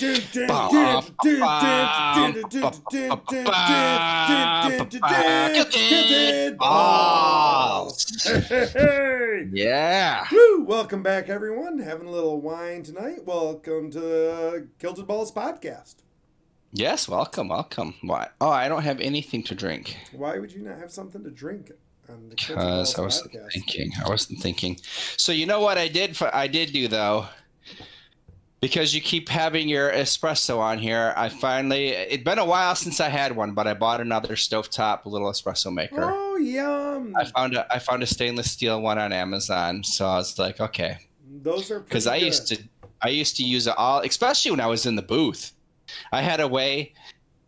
Yeah. Woo! Welcome back, everyone. Having a little wine tonight. Welcome to Kilted Balls podcast. Yes, welcome. Why? Oh, I don't have anything to drink. Why would you not have something to drink on the Kilted Because Balls I wasn't podcast? thinking. I wasn't thinking. So you know what I did do though? Because you keep having your espresso on here, it'd been a while since I had one, but I bought another stovetop little espresso maker. Oh, yum. I found a stainless steel one on Amazon. So I was like, okay. Those are Because pretty I used to use it all, especially when I was in the booth. I had a way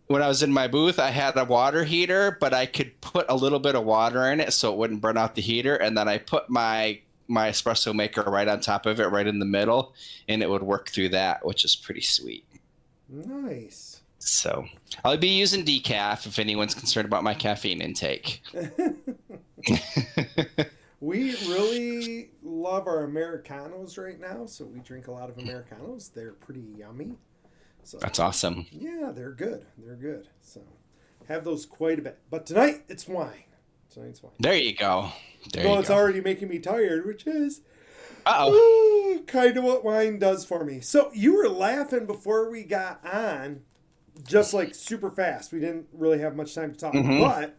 when I was in my booth, I had a water heater, but I could put a little bit of water in it so it wouldn't burn out the heater, and then I put my espresso maker right on top of it, right in the middle, and it would work through that, which is pretty sweet. Nice. So I'll be using decaf if anyone's concerned about my caffeine intake. We really love our Americanos right now, so we drink a lot of Americanos. They're pretty yummy. So That's awesome. yeah, they're good. They're good. So have those quite a bit. But tonight it's wine. Tonight's wine. There you go. It's already making me tired, which is kind of what wine does for me. So you were laughing before we got on, just like super fast. We didn't really have much time to talk, but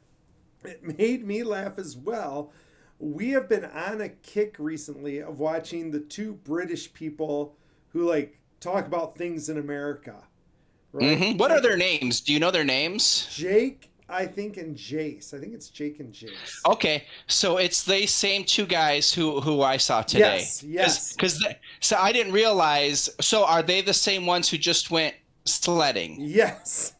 it made me laugh as well. We have been on a kick recently of watching the two British people who talk about things in America. Right? What are their names? Do you know their names? Jake, I think, and Jace. I think it's Jake and Jace. Okay, so it's the same two guys who I saw today. Yes. So I didn't realize. So are they the same ones who just went sledding? Yes.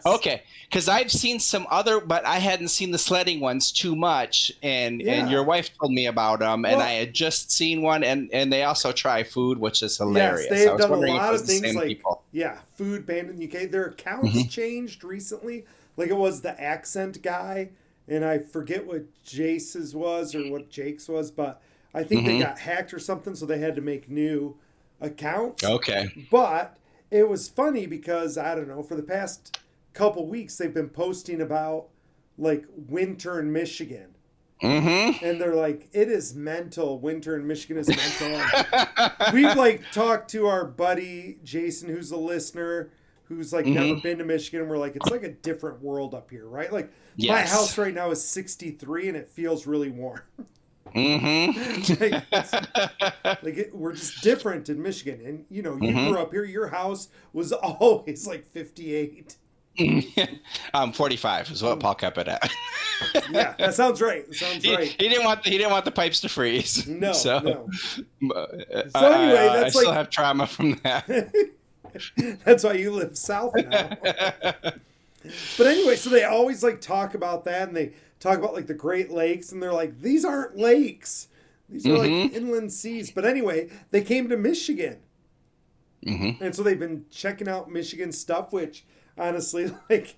Okay, because I've seen some other, but I hadn't seen the sledding ones too much, and your wife told me about them, and I had just seen one, and they also try food, which is hilarious. Yes, they've done a lot of things people. Food banned in the UK. Their accounts changed recently. Like it was the accent guy, and I forget what Jace's was or what Jake's was, but I think they got hacked or something, so they had to make new accounts. Okay. But it was funny because, I don't know, for the past couple weeks, they've been posting about winter in Michigan. And they're like, it is mental. Winter in Michigan is mental. We've talked to our buddy Jason, who's a listener, who's never been to Michigan. And we're like, it's like a different world up here, right? My house right now is 63 and it feels really warm. We're just different in Michigan. And you grew up here. Your house was always 58. 45 is what Paul kept it at. Yeah, that sounds right. He didn't want the pipes to freeze. No. So Anyway, that's I still have trauma from that. That's why you live south now. But anyway, so they always talk about that, and they talk about the Great Lakes, and they're like, these aren't lakes. These are inland seas. But anyway, they came to Michigan. And so they've been checking out Michigan stuff, which honestly, if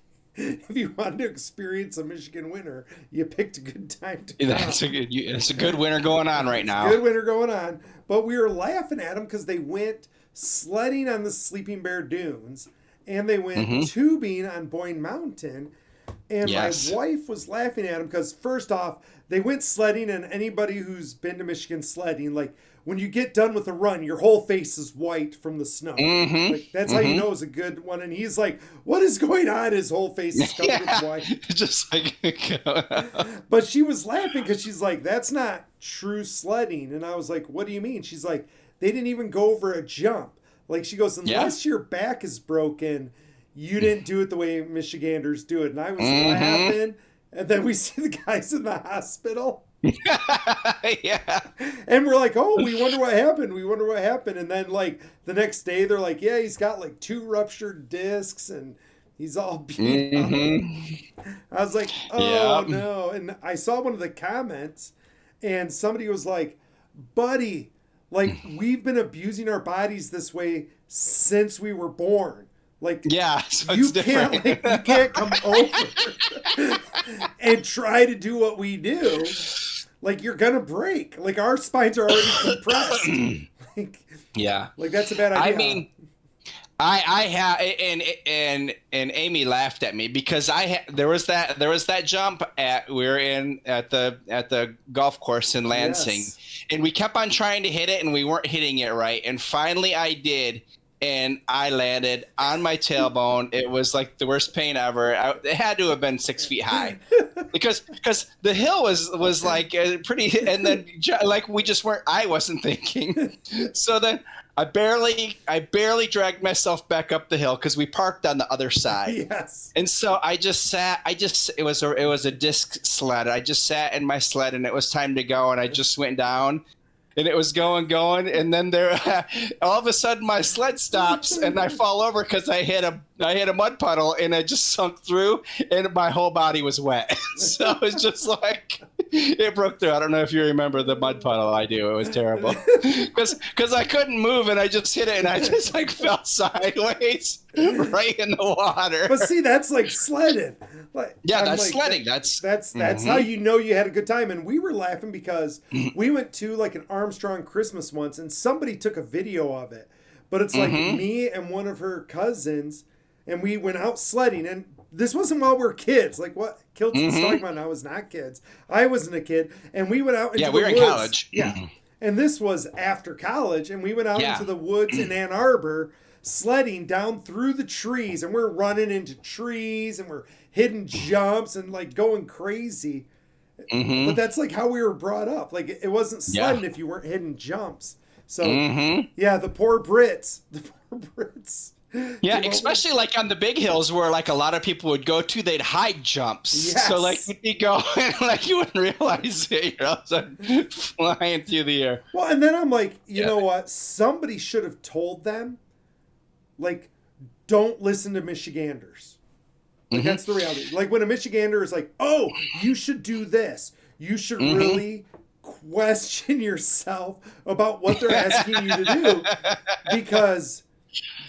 you wanted to experience a Michigan winter, you picked a good time to come. It's a good winter going on right now. Good winter going on. But we were laughing at them because they went sledding on the Sleeping Bear Dunes, and they went tubing on Boyne Mountain. And my wife was laughing at them because, first off, they went sledding, and anybody who's been to Michigan sledding, when you get done with a run, your whole face is white from the snow. That's how you know it's a good one. And he's like, what is going on? His whole face is covered with white. Just But she was laughing because she's like, that's not true sledding. And I was like, what do you mean? She's like, they didn't even go over a jump. She goes, unless your back is broken, you didn't do it the way Michiganders do it. And I was laughing. And then we see the guys in the hospital. Yeah. And we're like, oh, we wonder what happened. And then the next day they're like, yeah, he's got 2 ruptured discs and he's all beat up. I was like, oh no. And I saw one of the comments and somebody was like, buddy, we've been abusing our bodies this way since we were born. So you can't come over and try to do what we do. You're gonna break. Our spines are already compressed. Yeah. That's a bad idea. I mean, I have, and Amy laughed at me because there was that jump we were in at the golf course in Lansing, Yes. and we kept on trying to hit it and we weren't hitting it right, and finally I did, and I landed on my tailbone. It was like the worst pain ever. It had to have been 6 feet high. Because the hill was like pretty, and then like we just weren't. I wasn't thinking. So then I barely dragged myself back up the hill because we parked on the other side. Yes. And so I just sat. It was a disc sled. I just sat in my sled, and it was time to go. And I just went down, and it was going, and then there, all of a sudden, my sled stops, and I fall over because I hit a mud puddle, and I just sunk through, and my whole body was wet. So it was just like it broke through. I don't know if you remember the mud puddle. I do. It was terrible because I couldn't move, and I just hit it, and I just like fell sideways right in the water. But see, that's like sledding. Like, Yeah, I'm that's like, sledding. That's how you know you had a good time. And we were laughing because we went to like an Armstrong Christmas once, and somebody took a video of it. But it's like me and one of her cousins, and we went out sledding. And this wasn't while we were kids. Like what Kilton's talking about now was not kids. I wasn't a kid, and we went out into we the were woods. in college. Yeah, and this was after college, and we went out Yeah. into the woods in Ann Arbor, sledding down through the trees, and we're running into trees, and we're hitting jumps and like going crazy. But that's like how we were brought up. Like it wasn't sledding if you weren't hitting jumps. So yeah, the poor Brits. The poor Brits. Yeah, especially like on the big hills where like a lot of people would go to, they'd hide jumps. Yes. So like you'd be going, like you wouldn't realize it, so flying through the air. Well, and then I'm like, you know what? Somebody should have told them, like, don't listen to Michiganders. Like that's the reality. Like when a Michigander is like, oh, you should do this. You should really question yourself about what they're asking you to do because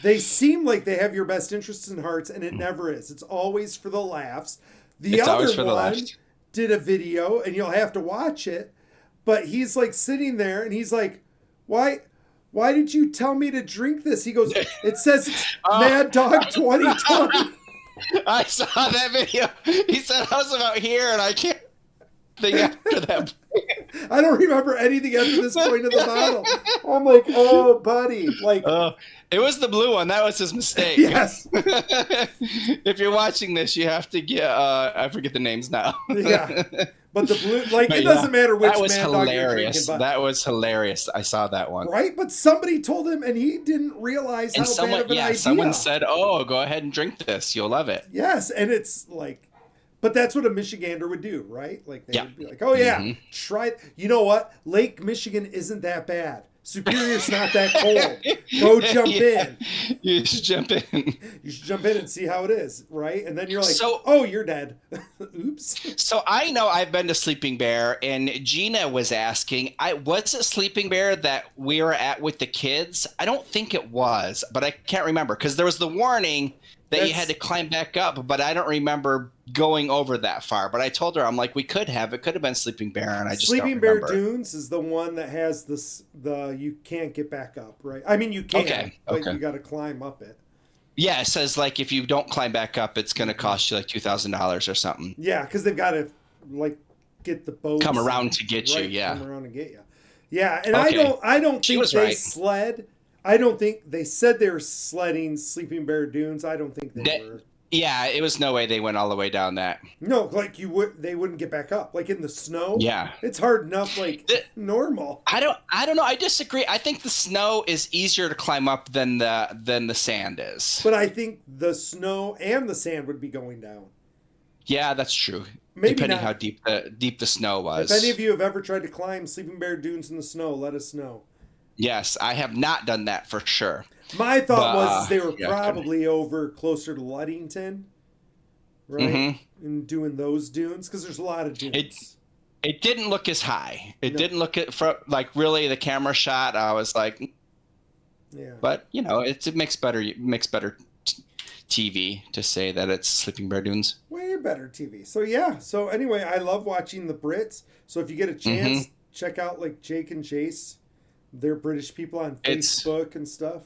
they seem like they have your best interests in hearts, and it never is. It's always for the laughs. It's always for the one laughs. did a video, and you'll have to watch it, but he's like sitting there, and he's like, why did you tell me to drink this? He goes, it says it's Mad Dog 2020. I saw that video. He said I was about here, and I can't think after that. I don't remember anything after this point of the bottle. I'm like, oh, buddy. Like, it was the blue one. That was his mistake. yes. If you're watching this, you have to get, I forget the names now. Yeah. But the blue, like, But it doesn't matter which that was Mad Dog you're hilarious. drinking. But, That was hilarious. I saw that one. right? But somebody told him, and he didn't realize how bad of an idea. Someone said, "Oh, go ahead and drink this. You'll love it." Yes, and it's like, but that's what a Michigander would do, right? Like they would be like, "Oh yeah, try it." You know what? Lake Michigan isn't that bad. Superior's not that cold. Go jump in. You should jump in. You should jump in and see how it is, right? And then you're like, So- "Oh, you're dead." Oops. So I know I've been to Sleeping Bear, and Gina was asking, was it Sleeping Bear that we were at with the kids? I don't think it was, but I can't remember because there was the warning that you had to climb back up, but I don't remember going over that far. But I told her, I'm like, it could have been Sleeping Bear, and I just Sleeping don't Bear remember. Dunes is the one that has the you can't get back up, right? I mean, you can, but you got to climb up it. Yeah, it says like if you don't climb back up, it's going to cost you like $2,000 or something. Yeah, because they've got to like get the boats Come around to get you, yeah. Come around and get you. Yeah, and Okay. I don't She think was they right. sled. I don't think they said they were sledding Sleeping Bear Dunes. I don't think they were. Yeah, it was no way they went all the way down that. No, like they wouldn't get back up. Like in the snow. Yeah. It's hard enough, like normal. I don't know. I disagree. I think the snow is easier to climb up than the sand is. But I think the snow and the sand would be going down. Yeah, that's true. Maybe depending not. how deep the snow was. If any of you have ever tried to climb Sleeping Bear Dunes in the snow, let us know. Yes, I have not done that for sure. My thought was they were yeah, probably over closer to Ludington, right? And doing those dunes because there's a lot of dunes. It didn't look as high. It didn't look like really the camera shot. I was like, yeah. But it makes better TV to say that it's Sleeping Bear Dunes. Way better TV. So yeah. So anyway, I love watching the Brits. So if you get a chance, check out like Jake and Jace. They're British people on Facebook and stuff.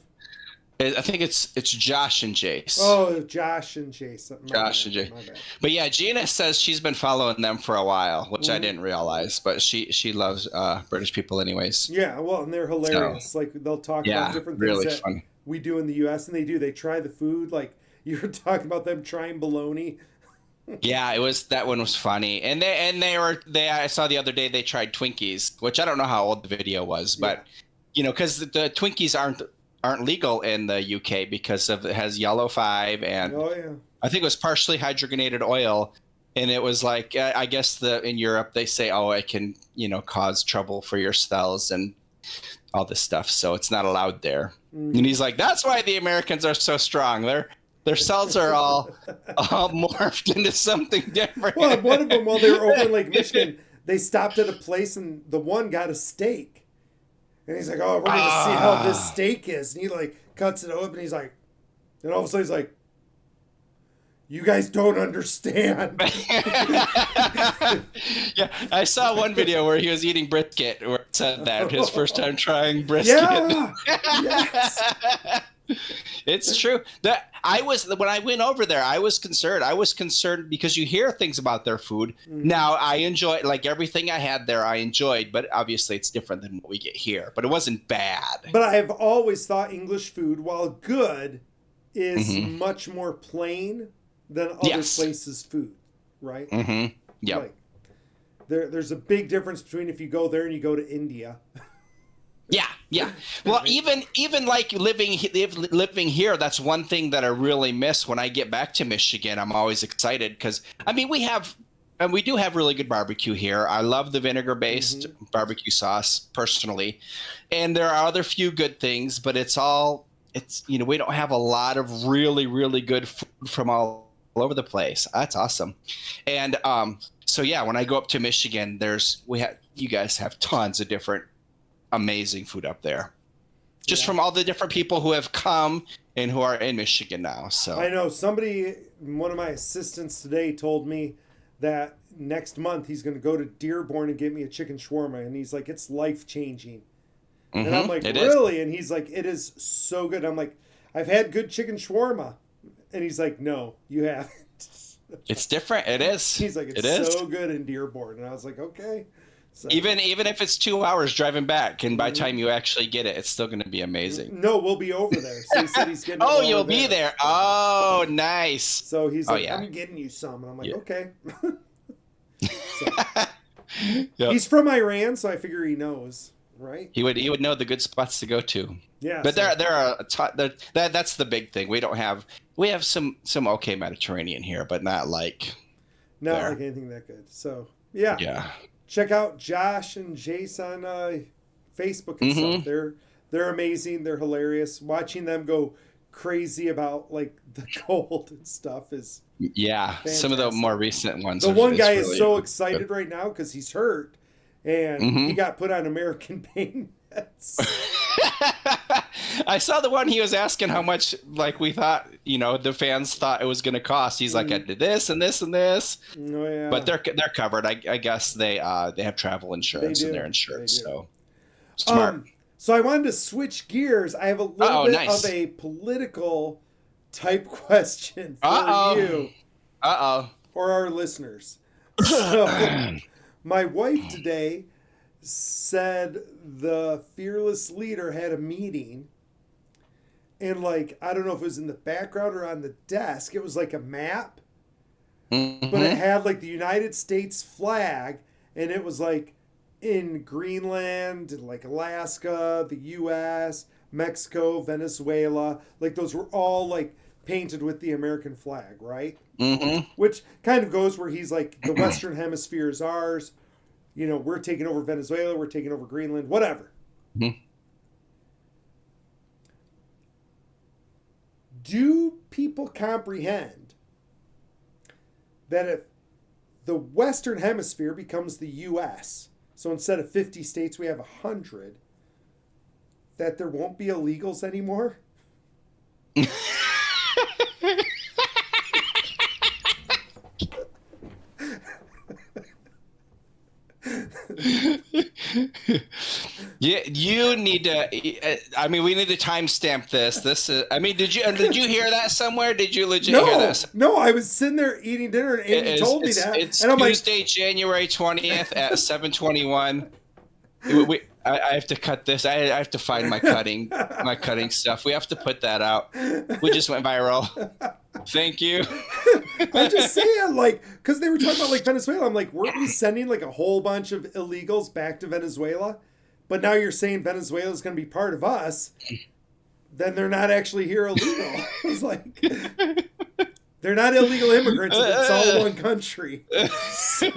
I think it's Josh and Jace. Oh, Josh and Jace. Josh and Jace. But yeah, Gina says she's been following them for a while, which I didn't realize. But she loves British people anyways. Yeah, well, and they're hilarious. So, Like they'll talk yeah, about different things really that funny. we do in the U.S. and they do. They try the food. Like you were talking about them trying bologna. Yeah, that one was funny. And they I saw the other day they tried Twinkies, which I don't know how old the video was, but you know, because the Twinkies aren't legal in the UK because it has yellow 5 and I think it was partially hydrogenated oil, and it was like I guess in Europe they say, oh, it can, you know, cause trouble for your cells and all this stuff, so it's not allowed there. And he's like, that's why the Americans are so strong. Their cells are all morphed into something different. Well, one of them, while they were over in Lake Michigan, they stopped at a place and the one got a steak. And he's like, oh, we're going to see how this steak is. And he like cuts it open. And he's like, and all of a sudden he's like, you guys don't understand. Yeah, I saw one video where he was eating brisket, where it said that his first time trying brisket. Yeah, yes. It's true. When I went over there, I was concerned. I was concerned because you hear things about their food. Now I enjoy, like everything I had there, I enjoyed, but obviously it's different than what we get here. But it wasn't bad. But I have always thought English food, while good, is much more plain than other places' food, right? Yeah. Like, there's a big difference between if you go there and you go to India. Yeah. Well, even like living here, that's one thing that I really miss when I get back to Michigan. I'm always excited because I mean we do have really good barbecue here. I love the vinegar-based barbecue sauce personally, and there are other few good things, but it's you know, we don't have a lot of really really good food from all over the place. That's awesome, and so yeah, when I go up to Michigan, you guys have tons of different amazing food up there, just from all the different people who have come and who are in Michigan now. So I know one of my assistants today told me that next month he's going to go to Dearborn and get me a chicken shawarma, and he's like, it's life-changing. And I'm like, really? And he's like, it is so good. I'm like, I've had good chicken shawarma. And he's like, no, you haven't. It's different. It is. He's like, it's so good in Dearborn. And I was like, okay. So, even if it's 2 hours driving back, and by the time you actually get it, it's still going to be amazing. No, we'll be over there. So he said he's getting. Oh, you'll be there. Oh, nice. So he's like, I'm getting you some, and I'm like, okay. He's from Iran, so I figure he knows, right? He would know the good spots to go to. Yeah, but there are that's the big thing. We have some okay Mediterranean here, but not like anything that good. So yeah. Check out Josh and Jace on Facebook and stuff. They're amazing. They're hilarious. Watching them go crazy about like the cold and stuff is fantastic. Some of the more recent ones. The one guy is so excited right now because he's hurt and he got put on American pain meds. I saw the one he was asking how much, like we thought, you know, the fans thought it was going to cost. He's like, I did this and this and this. Oh, yeah. But they're covered. I guess they have travel insurance in their insurance. So smart. So I wanted to switch gears. I have a little bit of a political type question for you. Or our listeners. So my wife today said the fearless leader had a meeting, and like I don't know if it was in the background or on the desk, it was like a map, but it had like the United States flag, and it was like in Greenland and like Alaska, the US, Mexico, Venezuela, like those were all like painted with the American flag, right? Which kind of goes where he's like, the Western Hemisphere is ours. You know, we're taking over Venezuela, we're taking over Greenland, whatever. Do people comprehend that if the Western Hemisphere becomes the U.S., so instead of 50 states, we have 100, that there won't be illegals anymore? You need to. I mean, we need to timestamp this. This is. I mean, did you hear that somewhere? Did you legit hear that? No, I was sitting there eating dinner, and Amy told me that. It's and I'm Tuesday, January 20th at 7:21. I have to cut this. I have to find my cutting stuff. We have to put that out. We just went viral. Thank you. I'm just saying, like, because they were talking about like Venezuela. I'm like, weren't we sending like a whole bunch of illegals back to Venezuela? But now you're saying Venezuela is going to be part of us. Then they're not actually here illegal. It's like they're not illegal immigrants. It's all one country. So.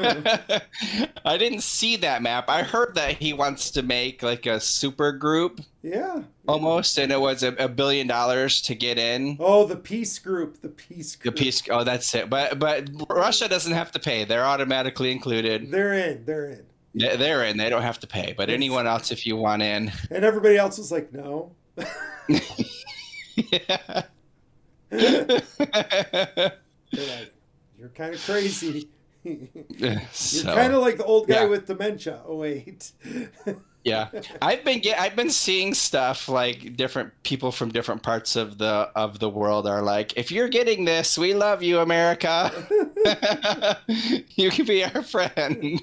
I didn't see that map. I heard that he wants to make like a super group. Yeah. Almost, and it was $1 billion to get in. Oh, the peace group. The peace group. Oh, that's it. But Russia doesn't have to pay. They're automatically included. They're in. They're in. They don't have to pay. But anyone else, if you want in. And everybody else was like, no. Yeah. They're like, you're kind of crazy. You're kind of like the old guy with dementia. Oh wait. Yeah, I've been seeing stuff like different people from different parts of the world are like, if you're getting this, we love you, America. You can be our friend.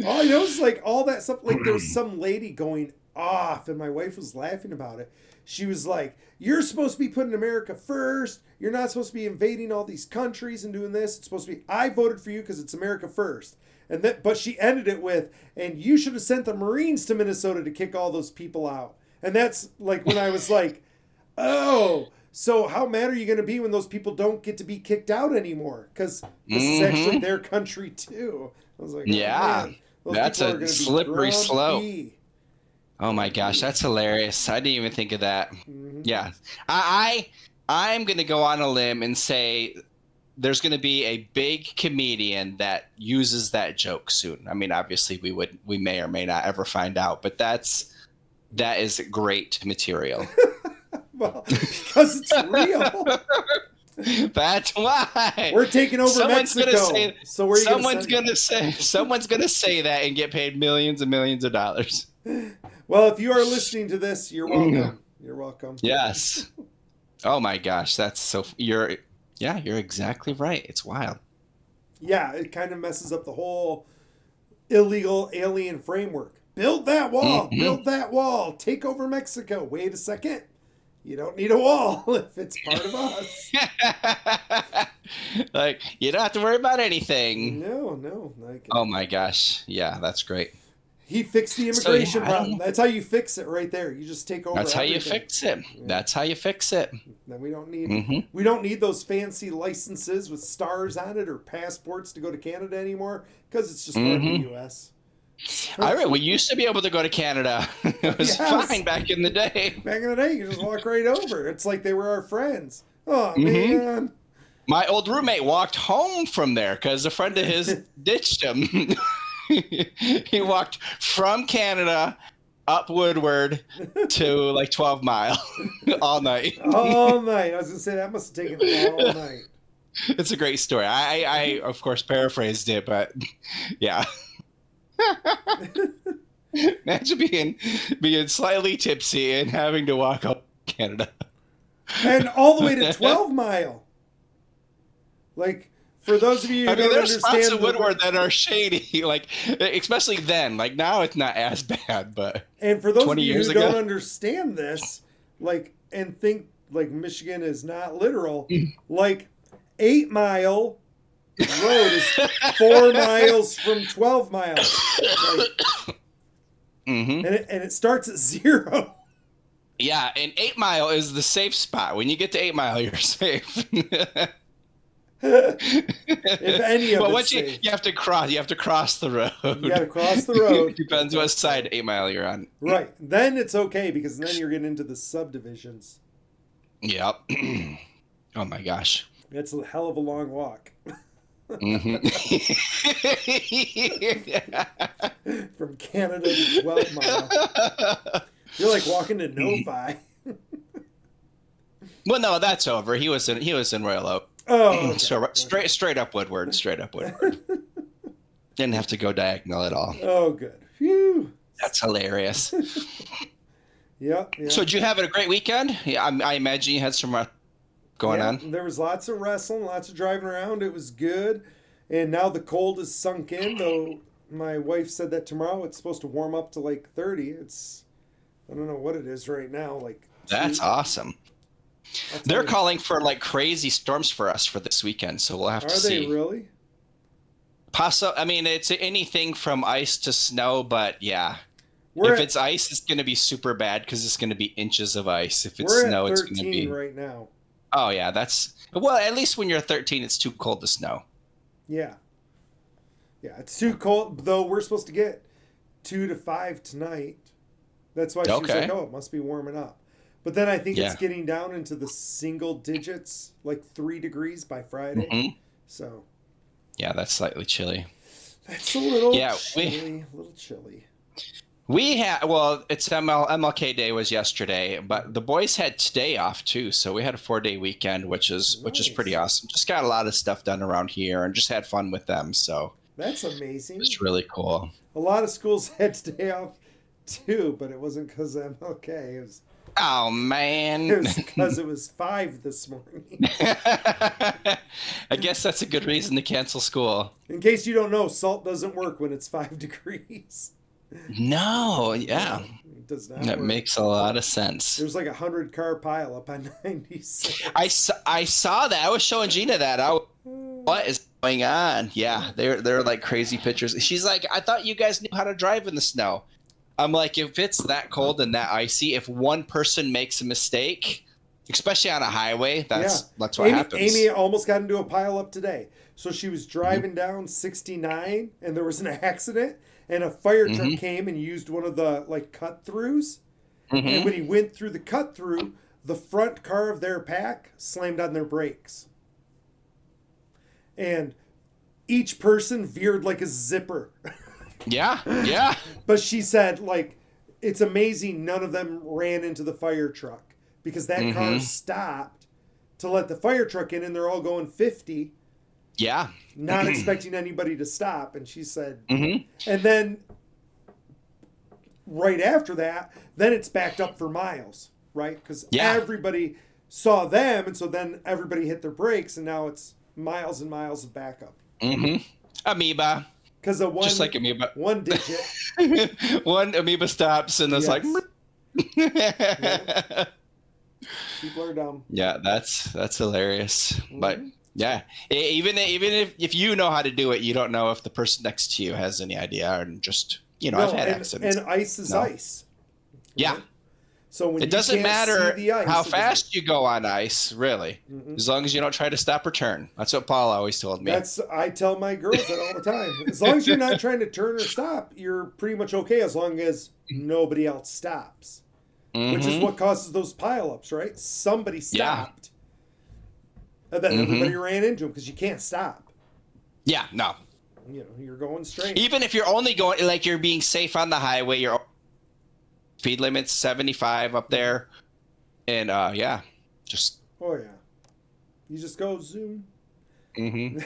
All I know is like all that stuff. Like there was some lady going off, and my wife was laughing about it. She was like, "You're supposed to be putting America first. You're not supposed to be invading all these countries and doing this. It's supposed to be, I voted for you because it's America first." And that, but she ended it with, "And you should have sent the Marines to Minnesota to kick all those people out." And that's like when I was like, "Oh, so how mad are you going to be when those people don't get to be kicked out anymore? Because this is actually their country too." I was like, "Yeah, that's a slippery slope." Oh my gosh, that's hilarious. I didn't even think of that. Mm-hmm. Yeah. I'm going to go on a limb and say there's going to be a big comedian that uses that joke soon. I mean, obviously we may or may not ever find out, but that is great material. Well, because it's real. That's why. We're taking over Mexico. Someone's going to say that and get paid millions and millions of dollars. Well, if you are listening to this, you're welcome. You're welcome. Yes. Oh my gosh, that's so. You're exactly right. It's wild. Yeah, it kind of messes up the whole illegal alien framework. Build that wall. Mm-hmm. Build that wall. Take over Mexico. Wait a second. You don't need a wall if it's part of us. Like, you don't have to worry about anything. No. Oh my gosh. Yeah, that's great. He fixed the immigration problem. That's how you fix it right there. You just take over. That's everything. How you fix it. Yeah. That's how you fix it. Then we don't need those fancy licenses with stars on it or passports to go to Canada anymore because it's just part of the U.S. All right, we used to be able to go to Canada. It was fine back in the day. Back in the day, you just walk right over. It's like they were our friends. Oh man. My old roommate walked home from there because a friend of his ditched him. He walked from Canada up Woodward to like 12 Mile all night. All night. I was going to say that must have taken all night. It's a great story. I of course, paraphrased it, but yeah. Imagine being slightly tipsy and having to walk up Canada. And all the way to 12 Mile. Like... For those of you who don't there's understand, spots in Woodward that are shady, like especially then. Like now, it's not as bad, but and for those of you who don't understand this, like and think like Michigan is not literal, like 8 Mile Road is 4 miles from 12 Mile, like, and it starts at 0. Yeah, and 8 Mile is the safe spot. When you get to 8 Mile, you're safe. If any of but it's once safe. you have to cross the road. You got to cross the road. Depends what side 8 Mile you're on. Right. Then it's okay because then you're getting into the subdivisions. Yep. Oh my gosh. It's a hell of a long walk. From Canada to 12 Mile. You're like walking to Novi. Well, no, that's over. He was in Royal Oak. Oh, okay. So straight up Woodward. Didn't have to go diagonal at all. Oh, good. Phew. That's hilarious. Yeah. So did you have a great weekend? Yeah, I imagine you had some going on. There was lots of wrestling, lots of driving around. It was good. And now the cold is sunk in, though my wife said that tomorrow it's supposed to warm up to like 30. I don't know what it is right now. Like That's awesome. They're calling for like crazy storms for us for this weekend, so we'll have to see. Are they really? I mean, it's anything from ice to snow, but yeah. If it's ice, it's going to be super bad because it's going to be inches of ice. If it's snow, it's going to be right now. Oh yeah, well. At least when you're 13, it's too cold to snow. Yeah, it's too cold. Though we're supposed to get 2 to 5 tonight. That's why she was like, "Oh, it must be warming up." But then I think it's getting down into the single digits, like 3 degrees by Friday. Mm-hmm. So. Yeah, that's slightly chilly. That's a little chilly. A little chilly. It's MLK Day was yesterday, but the boys had today off too, so we had a 4-day weekend, which is pretty awesome. Just got a lot of stuff done around here and just had fun with them. So that's amazing. It's really cool. A lot of schools had today off too, but it wasn't because of MLK. It was. Oh man! It was because it was 5 this morning. I guess that's a good reason to cancel school. In case you don't know, salt doesn't work when it's 5 degrees. No, yeah. It does not That work. makes a lot of sense. There's like 100-car pile up on 96. I saw that. I was showing Gina that. What is going on? Yeah, they're like crazy pictures. She's like, I thought you guys knew how to drive in the snow. I'm like, if it's that cold and that icy, if one person makes a mistake, especially on a highway, that's what happens. Amy almost got into a pile up today. So she was driving down 69 and there was an accident and a fire truck came and used one of the like cut throughs. And when he went through the cut through, the front car of their pack slammed on their brakes. And each person veered like a zipper. Yeah. But she said, like, it's amazing none of them ran into the fire truck because that car stopped to let the fire truck in and they're all going 50. Yeah. Not expecting anybody to stop. And she said, and then right after that, then it's backed up for miles, right? Because everybody saw them. And so then everybody hit their brakes and now it's miles and miles of backup. Amoeba. Because of just like amoeba, one digit, one amoeba stops, and it's like, people are dumb. Yeah, that's hilarious. But yeah, even if you know how to do it, you don't know if the person next to you has any idea, and just I've had accidents. And ice is ice. Right? Yeah. So when it doesn't matter how fast you go on ice, really, as long as you don't try to stop or turn. That's what Paul always told me. I tell my girls that all the time. As long as you're not trying to turn or stop, you're pretty much okay as long as nobody else stops. Which is what causes those pileups, right? Somebody stopped. And then everybody ran into them because you can't stop. Yeah, no. You're going straight. Even if you're only going, like you're being safe on the highway, you're speed limit's 75 up there, and just you just go zoom. You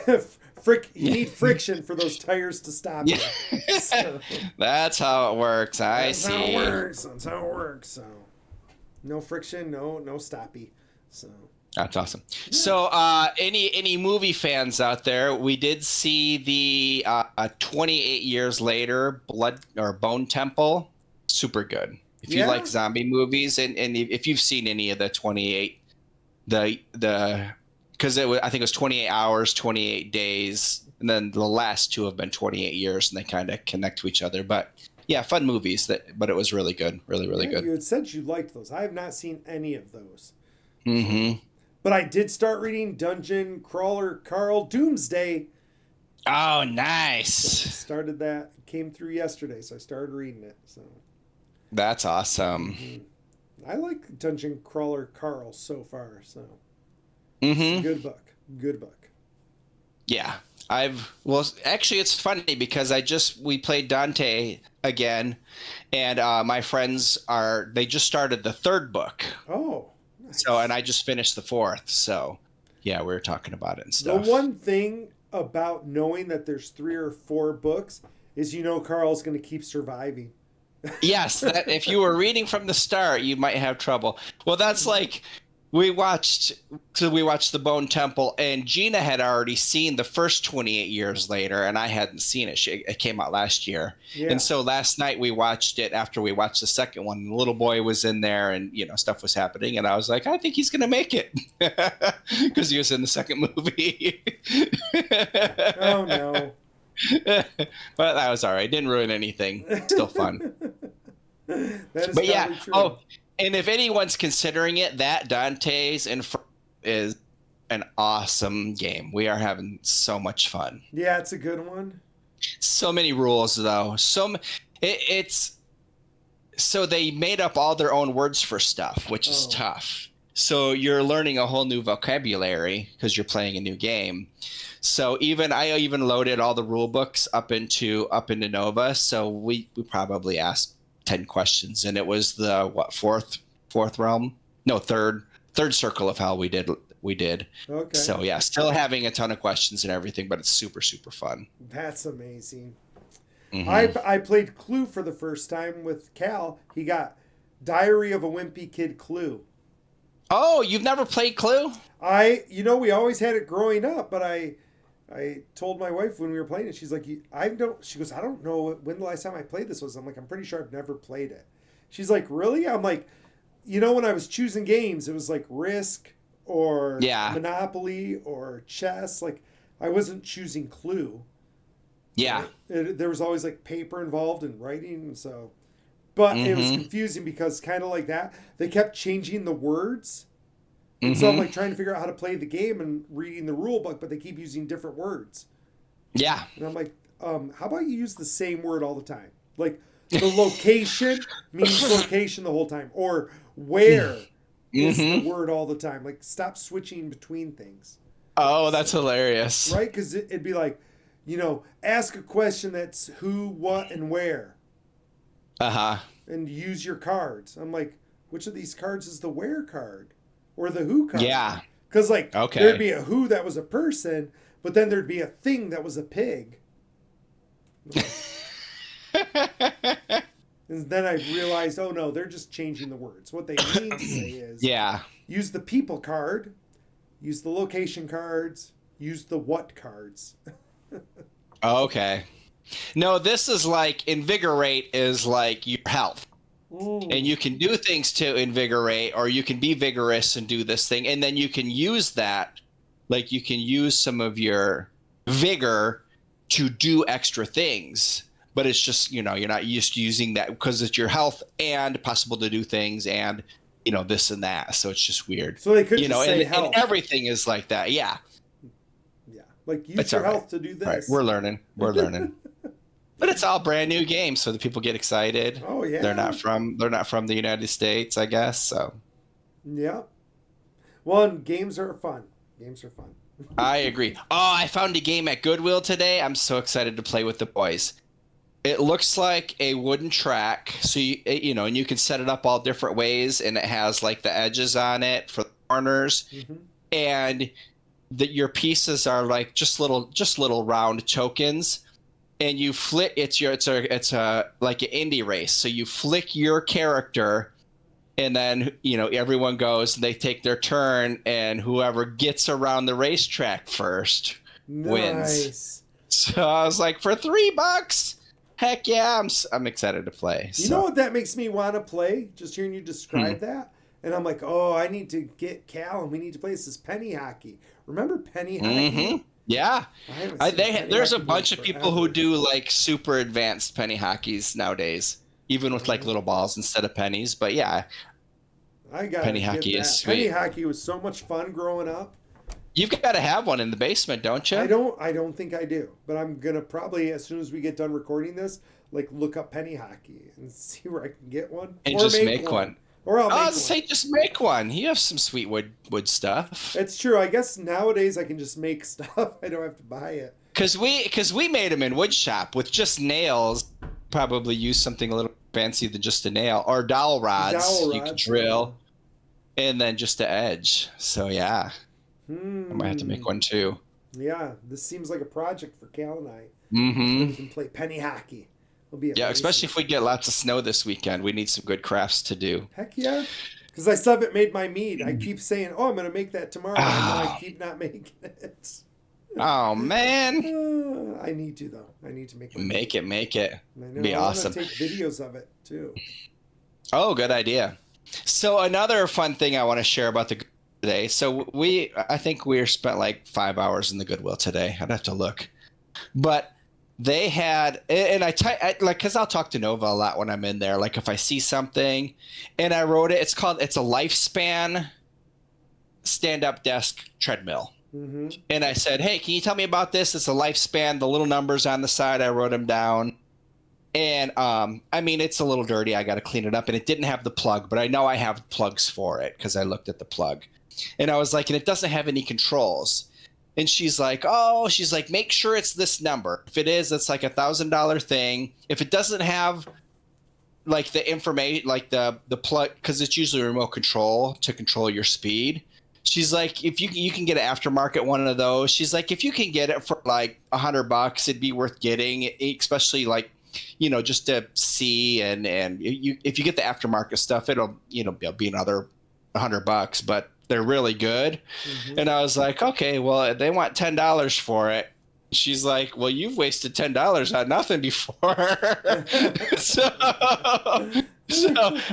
need friction for those tires to stop. Yeah. So. That's how it works. That's how it works. So no friction, no stoppy. So that's awesome. So any movie fans out there, we did see the 28 years later Blood or Bone Temple. Super good. If you like zombie movies and if you've seen any of the 28, because I think it was 28 hours, 28 days, and then the last two have been 28 years, and they kind of connect to each other. But yeah, fun movies. But it was really good, really good. You had said you liked those. I have not seen any of those. But I did start reading Dungeon Crawler Carl Doomsday. Oh, nice. So I started that. Came through yesterday, so I started reading it. So. That's awesome. I like Dungeon Crawler Carl so far. So. Good book. Yeah. Actually it's funny because we played Dante again, and my friends they just started the third book. Oh, nice. So, and I just finished the fourth. So yeah, we were talking about it and stuff. The one thing about knowing that there's 3 or 4 books is Carl's going to keep surviving. Yes, that if you were reading from the start, you might have trouble. Well, that's like we watched we watched The Bone Temple, and Gina had already seen the first 28 years later, and I hadn't seen it. It came out last year. Yeah. And so last night we watched it after we watched the second one. And the little boy was in there, and stuff was happening, and I was like, I think he's gonna make it because he was in the second movie. Oh no. But that was all right. Didn't ruin anything. Still fun. That is But yeah. probably true. Oh, and if anyone's considering it, that Dante's Inferno is an awesome game. We are having so much fun. Yeah, it's a good one. So many rules, though. It's so they made up all their own words for stuff, which is tough. So you're learning a whole new vocabulary because you're playing a new game. So I even loaded all the rule books up into Nova. So we probably asked 10 questions, and it was the fourth realm? No, third circle of hell we did. Okay. So yeah, still having a ton of questions and everything, but it's super, super fun. That's amazing. Mm-hmm. I played Clue for the first time with Cal. He got Diary of a Wimpy Kid Clue. Oh, you've never played Clue? We always had it growing up, but I told my wife when we were playing it, she's like, she goes, I don't know when the last time I played this was. I'm like, I'm pretty sure I've never played it. She's like, really? I'm like, when I was choosing games, it was like Risk or Monopoly or chess. Like, I wasn't choosing Clue. Yeah. There was always like paper involved and writing, so. But it was confusing because kind of like that, they kept changing the words. And so I'm like trying to figure out how to play the game and reading the rule book, but they keep using different words. Yeah. And I'm like, how about you use the same word all the time? Like the location means location the whole time, or where is the word all the time. Like stop switching between things. Oh, that's hilarious. Right? Because it'd be like, ask a question that's who, what, and where. Uh-huh. And use your cards. I'm like, which of these cards is the where card? Or the who card? Yeah. Because there'd be a who that was a person, but then there'd be a thing that was a pig. And then I realized, oh no, they're just changing the words. What they mean to say is use the people card, use the location cards, use the what cards. Okay. No, this is like invigorate is like your health. And you can do things to invigorate, or you can be vigorous and do this thing. And then you can use that, like you can use some of your vigor to do extra things. But it's just, you're not used to using that because it's your health and possible to do things and, this and that. So it's just weird. So they could just say health. And everything is like that. Yeah. Yeah. Like use your health to do this. Right. We're learning. But it's all brand new games, so the people get excited. Oh yeah. They're not from the United States, I guess. So. Yeah. Well, and games are fun. I agree. Oh, I found a game at Goodwill today. I'm so excited to play with the boys. It looks like a wooden track, so and you can set it up all different ways, and it has like the edges on it for the corners, and your pieces are like just little round tokens. And you flick. It's a like an indie race. So you flick your character, and then everyone goes. And they take their turn, and whoever gets around the racetrack first wins. So I was like, for $3, heck yeah! I'm excited to play. You know what that makes me want to play? Just hearing you describe that, and I'm like, oh, I need to get Cal, and we need to play this penny hockey. Remember penny hockey? Yeah, there's a bunch of people who do like super advanced penny hockeys nowadays, even with like little balls instead of pennies. But yeah, penny hockey is sweet. Penny hockey was so much fun growing up. You've got to have one in the basement, don't you? I don't think I do, but I'm gonna probably as soon as we get done recording this, like look up penny hockey and see where I can get one and or just make one. Or I'll make one. Say just make one. You have some sweet wood stuff. It's true. I guess nowadays I can just make stuff. I don't have to buy it. Because we made them in wood shop with just nails. Probably use something a little fancier than just a nail or dowel rods. You can drill, and then just the edge. So yeah, I might have to make one too. Yeah, this seems like a project for Cal and I. Mm-hmm. We can play penny hockey. It'll be amazing. Yeah, especially if we get lots of snow this weekend. We need some good crafts to do. Heck yeah. Because I still haven't made my mead. I keep saying, I'm going to make that tomorrow. And I keep not making it. Oh, man. I need to, though. I need to make it. Make it. I know. Be awesome. I want to take videos of it, too. Oh, good idea. So another fun thing I want to share about the today. So I think we spent like 5 hours in the Goodwill today. I'd have to look. But they had, and because I'll talk to Nova a lot when I'm in there. Like if I see something, and I wrote it. It's a Lifespan stand-up desk treadmill. Mm-hmm. And I said, hey, can you tell me about this? It's a Lifespan. The little numbers on the side, I wrote them down. And I mean, it's a little dirty. I got to clean it up. And it didn't have the plug, but I know I have plugs for it because I looked at the plug. And I was like, and it doesn't have any controls. And she's like, make sure it's this number. If it is, it's like $1,000 thing. If it doesn't have like the information, like the plug, because it's usually remote control to control your speed. She's like, if you can get an aftermarket one of those. She's like, if you can get it for like $100, it'd be worth getting, especially like, just to see. And if you get the aftermarket stuff, it'll, be another $100, but they're really good. Mm-hmm. And I was like, okay, well, they want $10 for it. She's like, well, you've wasted $10 on nothing before. so I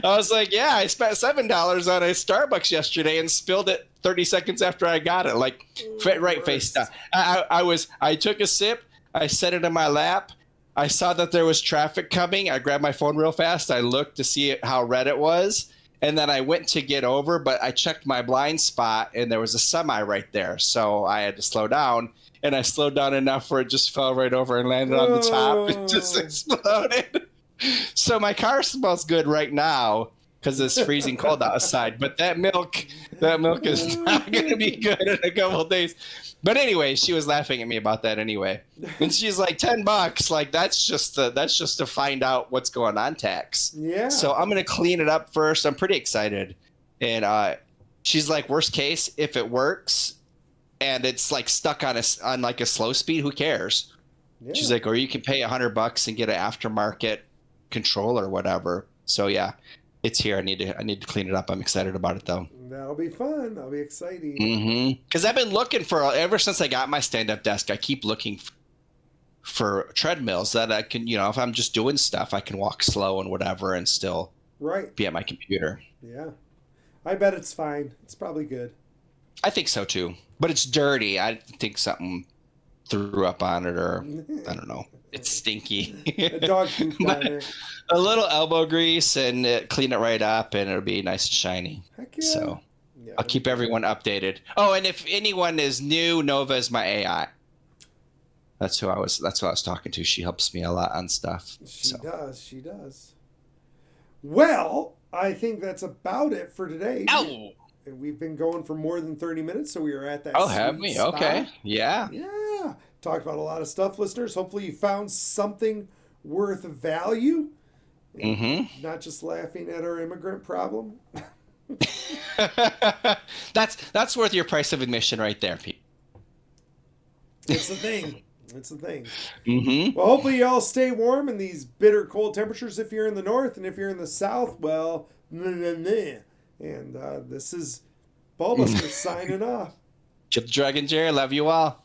was like, yeah, I spent $7 on a Starbucks yesterday and spilled it 30 seconds after I got it. Like right face down. I took a sip. I set it in my lap. I saw that there was traffic coming. I grabbed my phone real fast. I looked to see how red it was. And then I went to get over, but I checked my blind spot and there was a semi right there. So I had to slow down, and I slowed down enough where it just fell right over and landed on the top and just exploded. So my car smells good right now because it's freezing cold outside, but that milk is not going to be good in a couple of days. But anyway, she was laughing at me about that anyway. And she's like, $10, like that's just to find out what's going on tax. Yeah. So I'm going to clean it up first. I'm pretty excited. And she's like, worst case, if it works and it's like stuck on like a slow speed, who cares? Yeah. She's like, or you can pay $100 and get an aftermarket controller or whatever. So yeah, it's here. I need to clean it up. I'm excited about it though. That'll be fun. That'll be exciting. Mm-hmm. Because I've been looking ever since I got my stand-up desk. I keep looking for treadmills that I can, if I'm just doing stuff, I can walk slow and whatever and still be at my computer. Yeah. I bet it's fine. It's probably good. I think so too. But it's dirty. I think something threw up on it, or I don't know. It's stinky. A dog pooped on it. A little elbow grease and clean it right up, and it'll be nice and shiny. Heck yeah. So I'll keep everyone updated. Oh, and if anyone is new, Nova is my AI. That's who I was talking to. She helps me a lot on stuff. She does. Well, I think that's about it for today. Ow! We've been going for more than 30 minutes, so we are at that. Oh, have we? Spot. Okay. Yeah. Yeah. Talked about a lot of stuff, listeners. Hopefully you found something worth value. Mm-hmm. Not just laughing at our immigrant problem. That's worth your price of admission right there, Pete. It's the thing. It's the thing. Mm-hmm. Well, hopefully you all stay warm in these bitter cold temperatures if you're in the north, and if you're in the south, well, and this is Bulbaster signing off. Chip Dragon Jerry, love you all.